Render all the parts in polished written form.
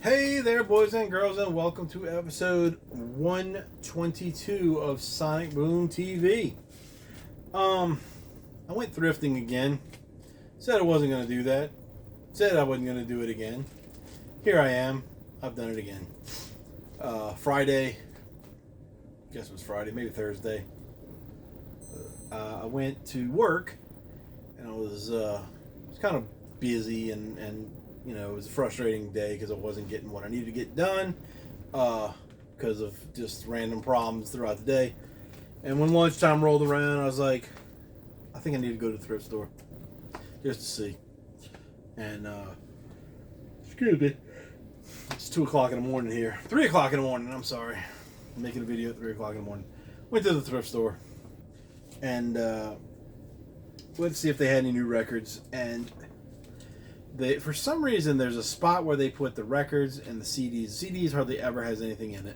Hey there, boys and girls, and welcome to episode 122 of Sonic Boom TV. I went thrifting again. Said I wasn't going to do that. Said I wasn't going to do it again. Here I am. I've done it again. Friday. Guess it was Friday, maybe Thursday. I went to work, and I was kind of busy and you know, it was a frustrating day because I wasn't getting what I needed to get done because of just random problems throughout the day. And when lunchtime rolled around, I was like, I think I need to go to the thrift store just to see. And, excuse me, it's 2 o'clock in the morning here. 3 o'clock in the morning, I'm sorry. I'm making a video at 3 o'clock in the morning. Went to the thrift store and went to see if they had any new records. And for some reason, there's a spot where they put the records and the CDs. The CDs hardly ever has anything in it.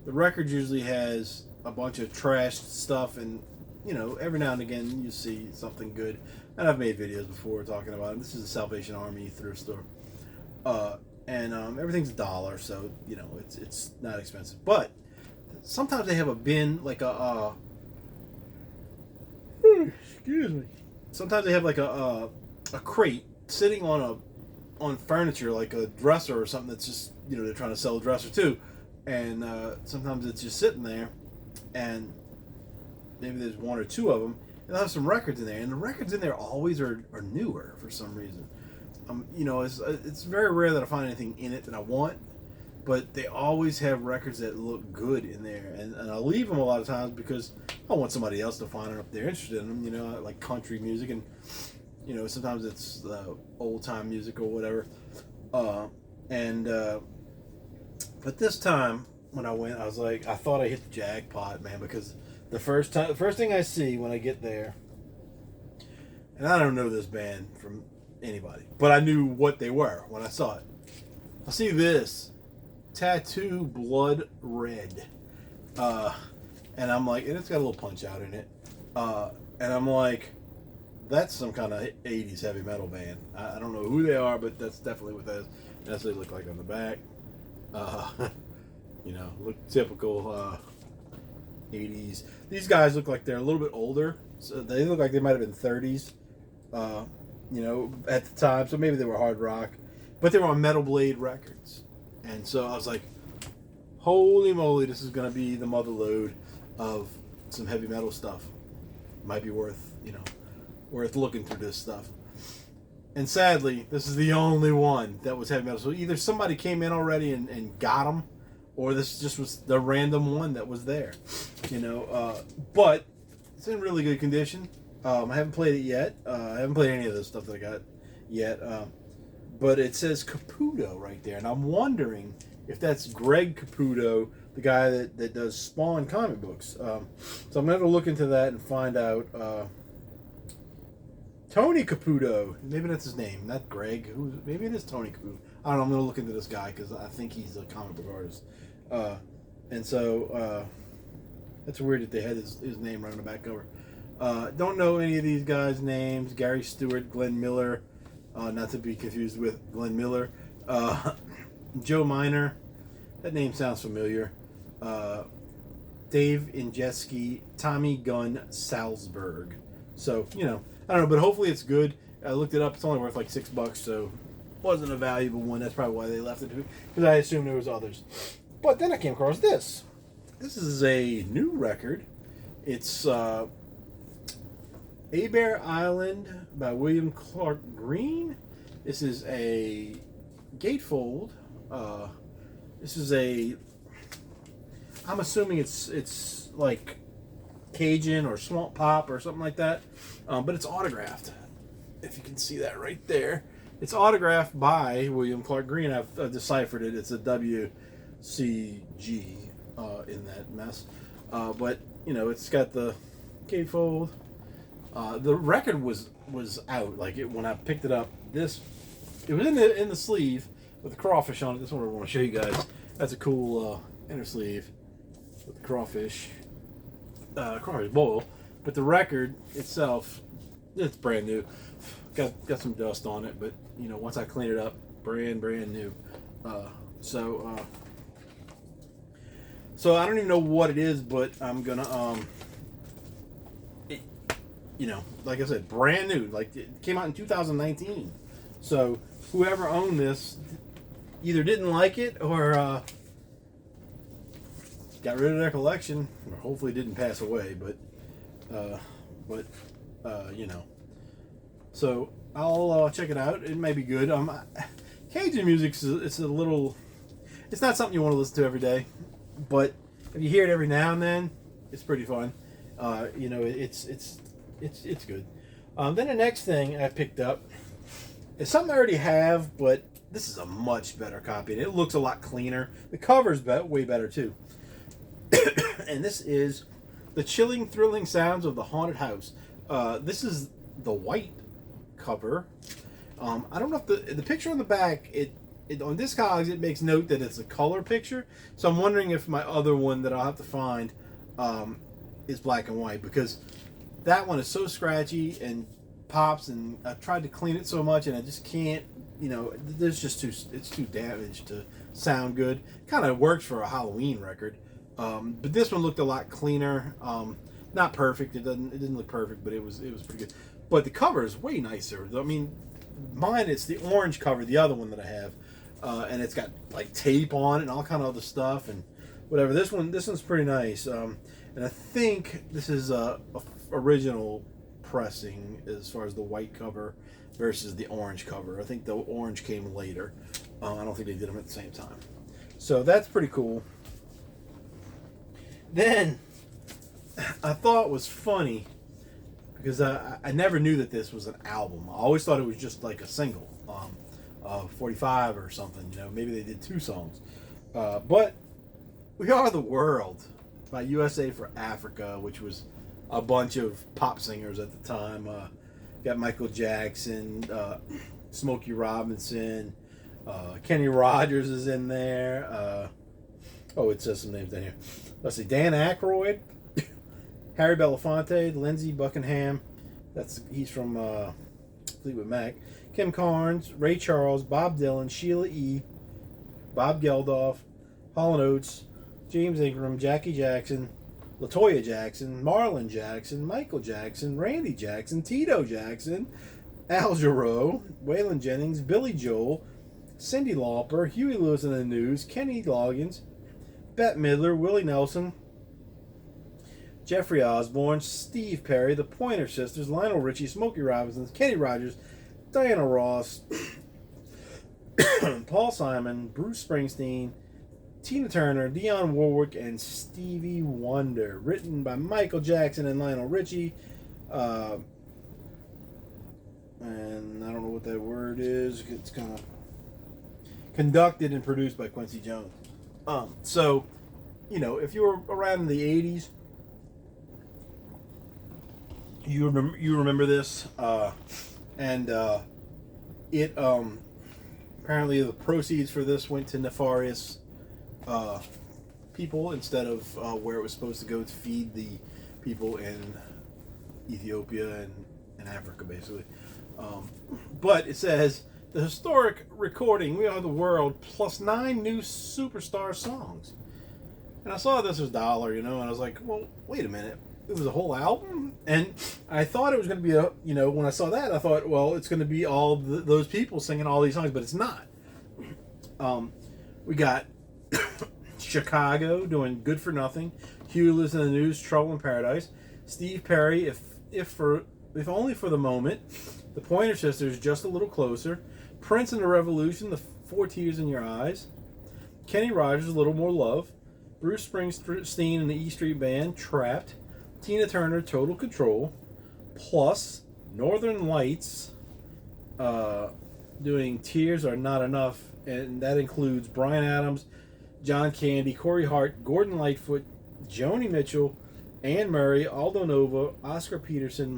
The records usually has a bunch of trashed stuff, and you know, every now and again you see something good. And I've made videos before talking about it. This is the Salvation Army thrift store, and everything's $1, so you know it's not expensive. But sometimes they have a bin, like excuse me. Sometimes they have like a crate sitting on furniture, like a dresser or something that's just, you know, they're trying to sell a dresser too, and sometimes it's just sitting there, and maybe there's one or two of them, and they'll have some records in there, and the records in there always are newer for some reason. You know, it's very rare that I find anything in it that I want, but they always have records that look good in there, and I'll leave them a lot of times because I want somebody else to find them if they're interested in them, you know, like country music, and you know, sometimes it's old time music or whatever. But this time when I went, I was like, I thought I hit the jackpot, man, because the first thing I see when I get there, and I don't know this band from anybody, but I knew what they were when I saw it. I see this Tattoo Blood Red, and I'm like, and it's got a little punch out in it, and I'm like, that's some kind of 80s heavy metal band. I don't know who they are, but that's definitely what that is. That's what they look like on the back. You know, look typical 80s. These guys look like they're a little bit older. So they look like they might have been 30s, you know, at the time. So maybe they were hard rock. But they were on Metal Blade Records. And so I was like, holy moly, this is going to be the mother lode of some heavy metal stuff. Might be worth, you know, worth looking through this stuff. And sadly, this is the only one that was heavy metal. So either somebody came in already and got them, or this just was the random one that was there. You know, but it's in really good condition. I haven't played it yet. I haven't played any of the stuff that I got yet. But it says Caputo right there. And I'm wondering if that's Greg Caputo, the guy that does Spawn comic books. So I'm going to look into that and find out. Tony Caputo, maybe that's his name, not Greg. Maybe it is Tony Caputo. I don't know. I'm gonna look into this guy because I think he's a comic book artist, and so that's weird that they had his name right on the back cover. Don't know any of these guys' names. Gary Stewart, Glenn Miller, not to be confused with Glenn Miller. Joe Miner, that name sounds familiar. Dave Injeski, Tommy Gunn Salzberg. So you know. I don't know, but hopefully it's good. I looked it up. It's only worth like $6, so it wasn't a valuable one. That's probably why they left it, because I assumed there was others. But then I came across this. This is a new record. It's Bear Island by William Clark Green. This is a gatefold. This is I'm assuming it's like Cajun or Swamp Pop or something like that, but it's autographed. If you can see that right there, it's autographed by William Clark Green. I've deciphered it. It's a WCG in that mess, but you know, it's got the gatefold. The record was out when I picked it up. It was in the sleeve with the crawfish on it. This is what I want to show you guys. That's a cool inner sleeve with the crawfish boil, but the record itself, it's brand new. Got some dust on it, but you know, once I clean it up, brand new. So so I don't even know what it is, but I'm gonna it, like I said, brand new. Like it came out in 2019. So whoever owned this either didn't like it or got rid of their collection, or hopefully didn't pass away. But so I'll check it out. It may be good. Cajun music it's a little. It's not something you want to listen to every day, but if you hear it every now and then, it's pretty fun. It's good. Then the next thing I picked up is something I already have, but this is a much better copy, and it looks a lot cleaner. The cover's way better too. And this is The Chilling, Thrilling Sounds of the Haunted House. This is the white cover. I don't know if the picture on the back, it on Discogs it makes note that it's a color picture. So I'm wondering if my other one that I'll have to find is black and white, because that one is so scratchy and pops, and I've tried to clean it so much and I just can't. There's just it's too damaged to sound good. Kind of works for a Halloween record. But this one looked a lot cleaner. Not perfect. It didn't look perfect, but it was pretty good. But the cover is way nicer. I mean, mine it's the orange cover, the other one that I have, and it's got like tape on it and all kind of other stuff and whatever. This one's pretty nice. And I think this is a original pressing as far as the white cover versus the orange cover. I think the orange came later. I don't think they did them at the same time. So that's pretty cool. Then I thought it was funny because I never knew that this was an album. I always thought it was just like a single, 45 or something. Maybe they did 2 songs. But We Are the World by USA for Africa, which was a bunch of pop singers at the time. Got Michael Jackson, Smokey Robinson, Kenny Rogers is in there. It says some names down here. Let's see, Dan Aykroyd, Harry Belafonte, Lindsey Buckingham. He's from Fleetwood Mac. Kim Carnes, Ray Charles, Bob Dylan, Sheila E., Bob Geldof, Hall & Oates, James Ingram, Jackie Jackson, LaToya Jackson, Marlon Jackson, Michael Jackson, Randy Jackson, Tito Jackson, Al Jarreau, Waylon Jennings, Billy Joel, Cyndi Lauper, Huey Lewis and the News, Kenny Loggins, Bette Midler, Willie Nelson, Jeffrey Osborne, Steve Perry, the Pointer Sisters, Lionel Richie, Smokey Robinson, Kenny Rogers, Diana Ross, Paul Simon, Bruce Springsteen, Tina Turner, Dionne Warwick, and Stevie Wonder. Written by Michael Jackson and Lionel Richie. And I don't know what that word is. It's kind of conducted and produced by Quincy Jones. So, if you were around in the 80s, you remember this. It apparently the proceeds for this went to nefarious people instead of where it was supposed to go to feed the people in Ethiopia and Africa, basically. But it says the historic recording "We Are the World" plus 9 new superstar songs. And I saw this was $1, and I was like, well, wait a minute. It was a whole album? And I thought it was going to be when I saw that, I thought, well, it's going to be all those people singing all these songs, but it's not. We got Chicago doing "Good for Nothing," Huey Lewis and the News, "Trouble in Paradise," Steve Perry, if only for the moment, the Pointer Sisters, "Just a Little Closer," Prince and the Revolution, "The 4 Tears in Your Eyes," Kenny Rogers, "A Little More Love," Bruce Springsteen and the E Street Band, "Trapped," Tina Turner, "Total Control," plus Northern Lights doing "Tears Are Not Enough," and that includes Bryan Adams, John Candy, Corey Hart, Gordon Lightfoot, Joni Mitchell, Anne Murray, Aldo Nova, Oscar Peterson,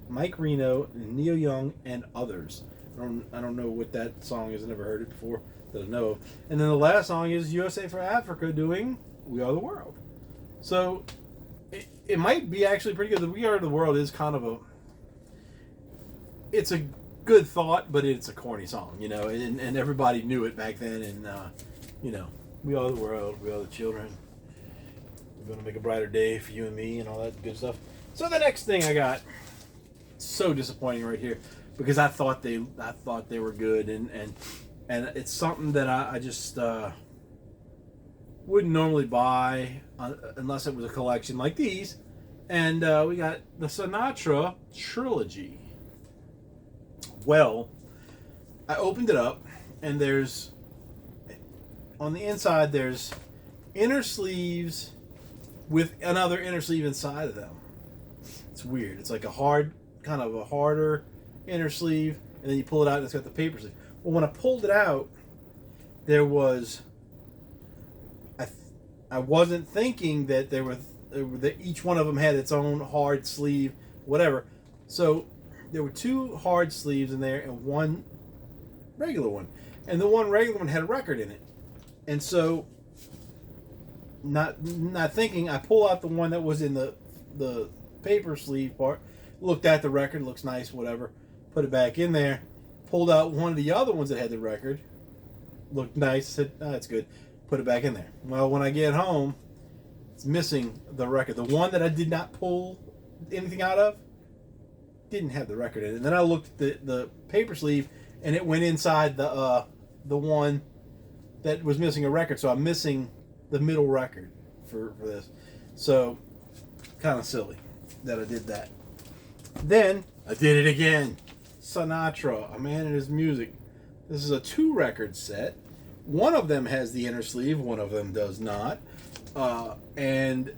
Mike Reno, Neil Young, and others. I don't know what that song is. I never heard it before that I know of. And then the last song is USA for Africa doing "We Are the World." So it might be actually pretty good. The "We Are the World" is kind of it's a good thought, but it's a corny song, and everybody knew it back then, and you know, we are the world, we are the children. We're going to make a brighter day for you and me and all that good stuff. So the next thing I got, so disappointing right here, because I thought they were good, and it's something that I just wouldn't normally buy unless it was a collection like these. And we got the Sinatra trilogy. Well, I opened it up, and there's, on the inside, there's inner sleeves with another inner sleeve inside of them. It's weird. It's like a kind of a harder inner sleeve, and then you pull it out and it's got the paper sleeve. Well, when I pulled it out, there was, I wasn't thinking that that each one of them had its own hard sleeve, whatever. So there were two hard sleeves in there and one regular one, and the one regular one had a record in it. And so, not thinking, I pull out the one that was in the paper sleeve part, looked at the record, looks nice, whatever, put it back in there, pulled out one of the other ones that had the record, looked nice, said, oh, that's good, put it back in there. Well, when I get home, it's missing the record. The one that I did not pull anything out of didn't have the record in it. And then I looked at the paper sleeve, and it went inside the one that was missing a record. So I'm missing the middle record for this. So kind of silly that I did that. Then I did it again. Sinatra, A Man and His Music. This is a 2-record set. One of them has the inner sleeve, one of them does not. And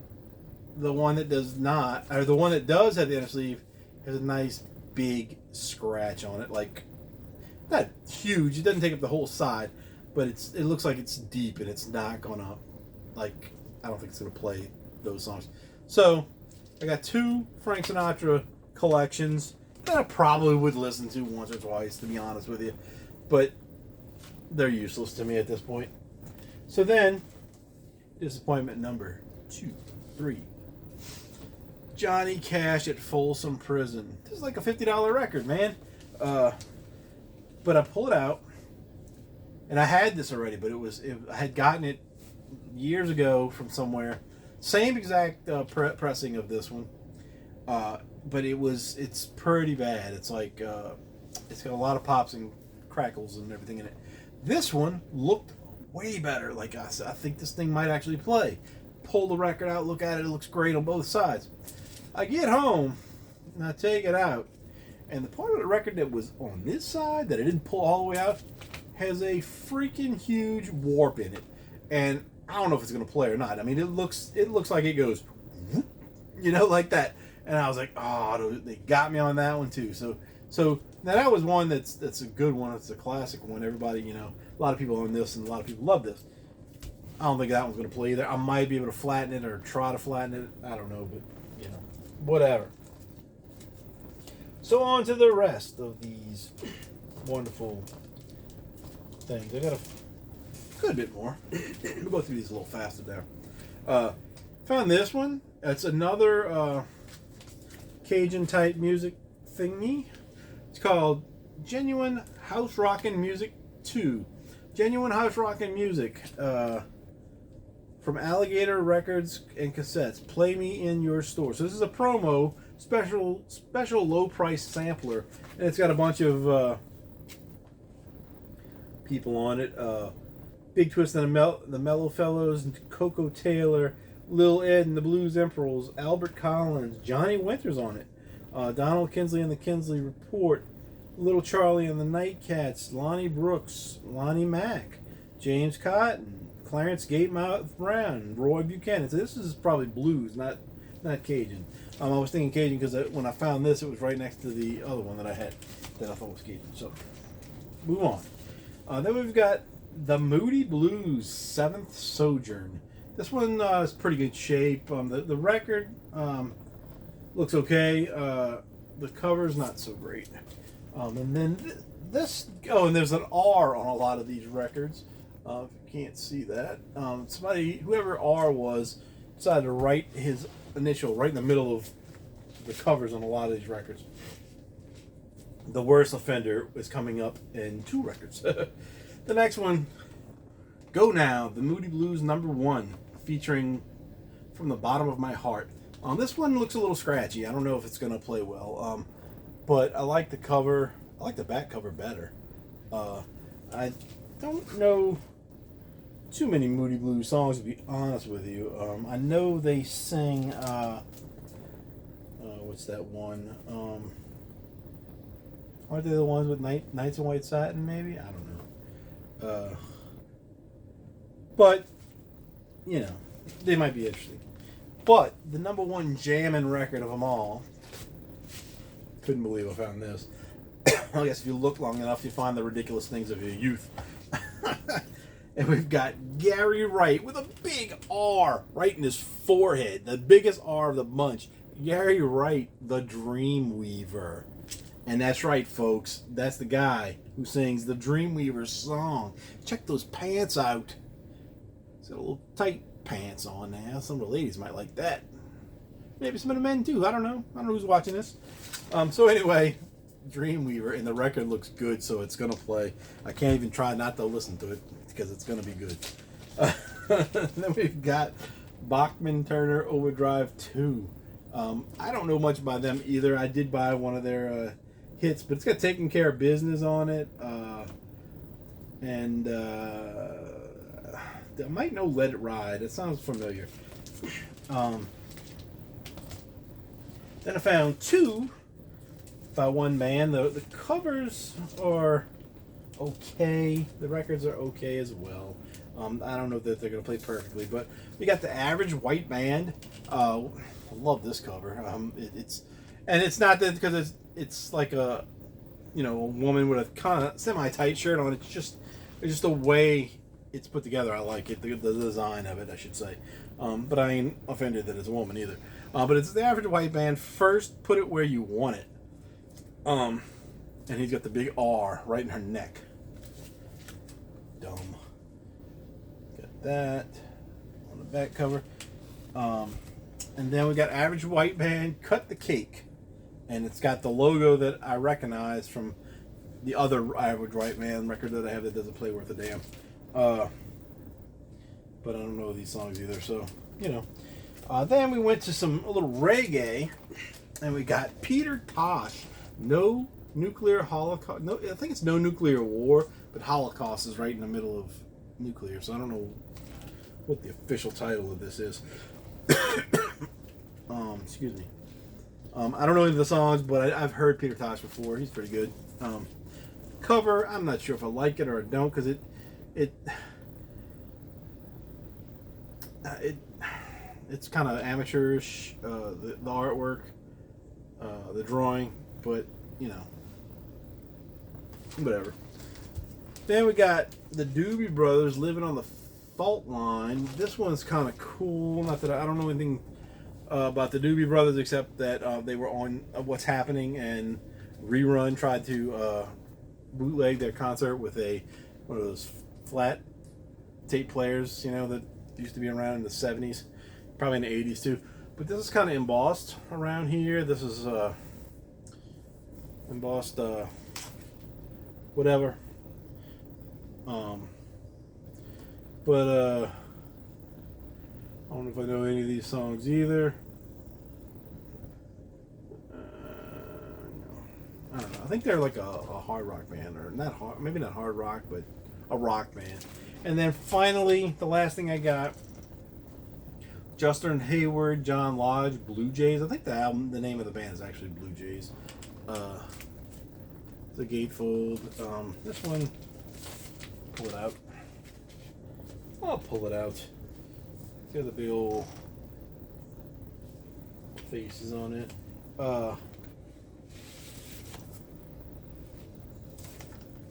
the one that does not, or the one that does have the inner sleeve, has a nice big scratch on it. Like, not huge, it doesn't take up the whole side, but it looks like it's deep, and it's not gonna, like, I don't think it's gonna play those songs. So I got 2 Frank Sinatra collections that I probably would listen to once or twice, to be honest with you, but they're useless to me at this point. So then, disappointment number 2, 3. Johnny Cash at Folsom Prison. This is like a $50 record, man. But I pull it out, and I had this already, but I had gotten it years ago from somewhere. Same exact pressing of this one, but it's pretty bad. It's like it's got a lot of pops and crackles and everything in it. This one looked way better. Like I said, I think this thing might actually play. Pull the record out, look at it. It looks great on both sides. I get home and I take it out, and the part of the record that was on this side that I didn't pull all the way out has a freaking huge warp in it, and I don't know if it's gonna play or not. I mean, it looks like it goes, whoop, like that. And I was like, oh, they got me on that one too. So now that was one that's a good one. It's a classic one. Everybody, a lot of people own this, and a lot of people love this. I don't think that one's gonna play either. I might be able to flatten it or try to flatten it. I don't know, but whatever. So on to the rest of these wonderful things. I got a good bit more. We'll go through these a little faster now. Found this one. It's another Cajun type music thingy. It's called Genuine House Rockin' Music 2. Genuine House Rockin' Music from Alligator Records and Cassettes. Play me in your store. So this is a promo special low price sampler, and it's got a bunch of people on it. Big Twist and the Mellow Fellows, Coco Taylor, Lil Ed and the Blues Emperors, Albert Collins, Johnny Winter's on it, Donald Kinsley and the Kinsley Report, Little Charlie and the Nightcats, Lonnie Brooks, Lonnie Mack, James Cotton, Clarence Gatemouth Brown, Roy Buchanan. So this is probably blues, not Cajun. I was thinking Cajun because when I found this, it was right next to the other one that I had that I thought was Cajun. So, move on. Then we've got the Moody Blues 7th Sojourn. This one is pretty good shape. The record looks okay. The cover's not so great. And then this... Oh, and there's an R on a lot of these records. If you can't see that. Whoever R was, decided to write his initial right in the middle of the covers on a lot of these records. The Worst Offender is coming up in 2 records. The next one Go Now, the Moody Blues #1, featuring From the Bottom of My Heart. This one looks a little scratchy. I don't know if it's going to play well, but I like the cover. I like the back cover better. I don't know too many Moody Blues songs, to be honest with you. I know they sing, what's that one? Aren't they the ones with Nights in White Satin, maybe? I don't know. But, you know, they might be interesting. But the #1 jamming record of them all, couldn't believe I found this. I guess if you look long enough, you find the ridiculous things of your youth. And we've got Gary Wright with a big R right in his forehead, the biggest R of the bunch. Gary Wright, the Dreamweaver. And that's right, folks. That's the guy who sings the Dreamweaver song. Check those pants out. He's got a little tight pants on now. Some of the ladies might like that. Maybe some of the men too. I don't know. I don't know who's watching this. So anyway, Dreamweaver, and the record looks good, so it's gonna play. I can't even try not to listen to it because it's gonna be good. Then we've got Bachman Turner Overdrive 2. I don't know much about them either. I did buy one of their hits, but it's got Taking Care of Business on it, and I might know Let It Ride. It sounds familiar. Then I found 2 by one man. The covers are okay. The records are okay as well. I don't know that they're going to play perfectly, but we got The Average White Band. I love this cover. It's not that because it's like a woman with a kind of semi-tight shirt on. It's just the way it's put together. I like it. The design of it, I should say. But I ain't offended that it's a woman either. But it's The Average White Band. First, Put It Where You Want It. And he's got the big R right in her neck. Dumb. Got that on the back cover. And then we got Average White Band, Cut the Cake. And it's got the logo that I recognize from the other Average White Band record that I have that doesn't play worth a damn. But I don't know these songs either, so, then we went to a little reggae, and we got Peter Tosh, No Nuclear Holocaust. No, I think it's No Nuclear War, but Holocaust is right in the middle of nuclear, so I don't know what the official title of this is. Excuse me. I don't know any of the songs, but I've heard Peter Tosh before. He's pretty good. Cover, I'm not sure if I like it or I don't, because it's kind of amateurish, the artwork, the drawing, but whatever. Then we got the Doobie Brothers, Living on the Fault Line. This one's kind of cool. Not that I don't know anything about the Doobie Brothers except that they were on What's Happening, and Rerun tried to bootleg their concert with one of those flat tape players, that used to be around in the 70s, probably in the 80s too. But this is kind of embossed around here. This is embossed whatever. But I don't know if I know any of these songs either. No. I don't know. I think they're like a hard rock band, or maybe not hard rock, but a rock band. And then finally, the last thing I got, Justin Hayward, John Lodge, Blue Jays. I think the name of the band is actually Blue Jays. The gatefold. This one, pull it out. I'll pull it out. It's got the big old faces on it.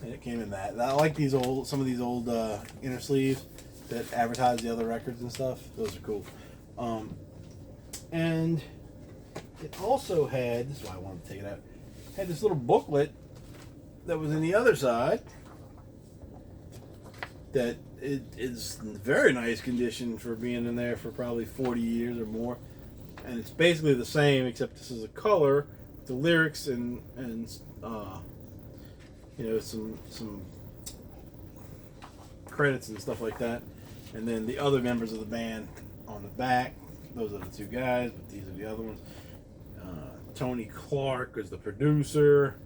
And it came in that. I like some of these old inner sleeves that advertise the other records and stuff. Those are cool. And it also had, this is why I wanted to take it out, had this little booklet that was in the other side that it is in very nice condition for being in there for probably 40 years or more. And it's basically the same, except this is a color, the lyrics and some credits and stuff like that. And then the other members of the band on the back. Those are the two guys, but these are the other ones. Tony Clark is the producer.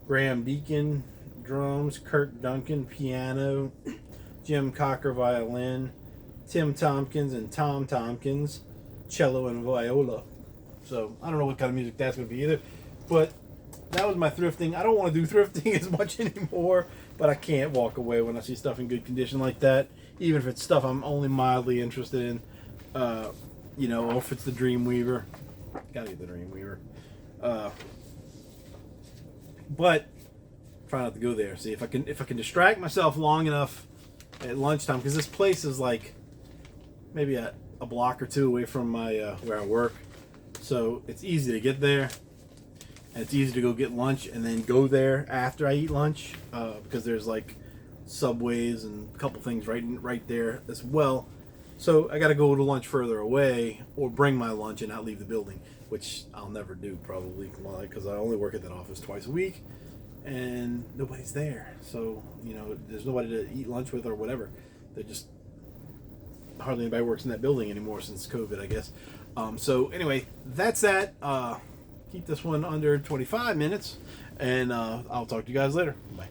Graham Beacon, drums. Kirk Duncan, piano. Jim Cocker, violin. Tim Tompkins and Tom Tompkins, cello and viola. So I don't know what kind of music that's going to be either. But that was my thrifting. I don't want to do thrifting as much anymore, but I can't walk away when I see stuff in good condition like that, even if it's stuff I'm only mildly interested in. You know, or if it's the Dreamweaver. Gotta get the Dreamweaver. But try not to go there. See if I can distract myself long enough at lunchtime, because this place is like maybe a block or two away from my where I work, so it's easy to get there, and it's easy to go get lunch and then go there after I eat lunch, because there's like Subways and a couple things right there as well. So I got to go to lunch further away, or bring my lunch and not leave the building, which I'll never do probably, because I only work at that office twice a week, and nobody's there. So you know, there's nobody to eat lunch with or whatever. They're just hardly anybody works in that building anymore since COVID, I guess. So anyway, that's that. Keep this one under 25 minutes, and I'll talk to you guys later. Bye.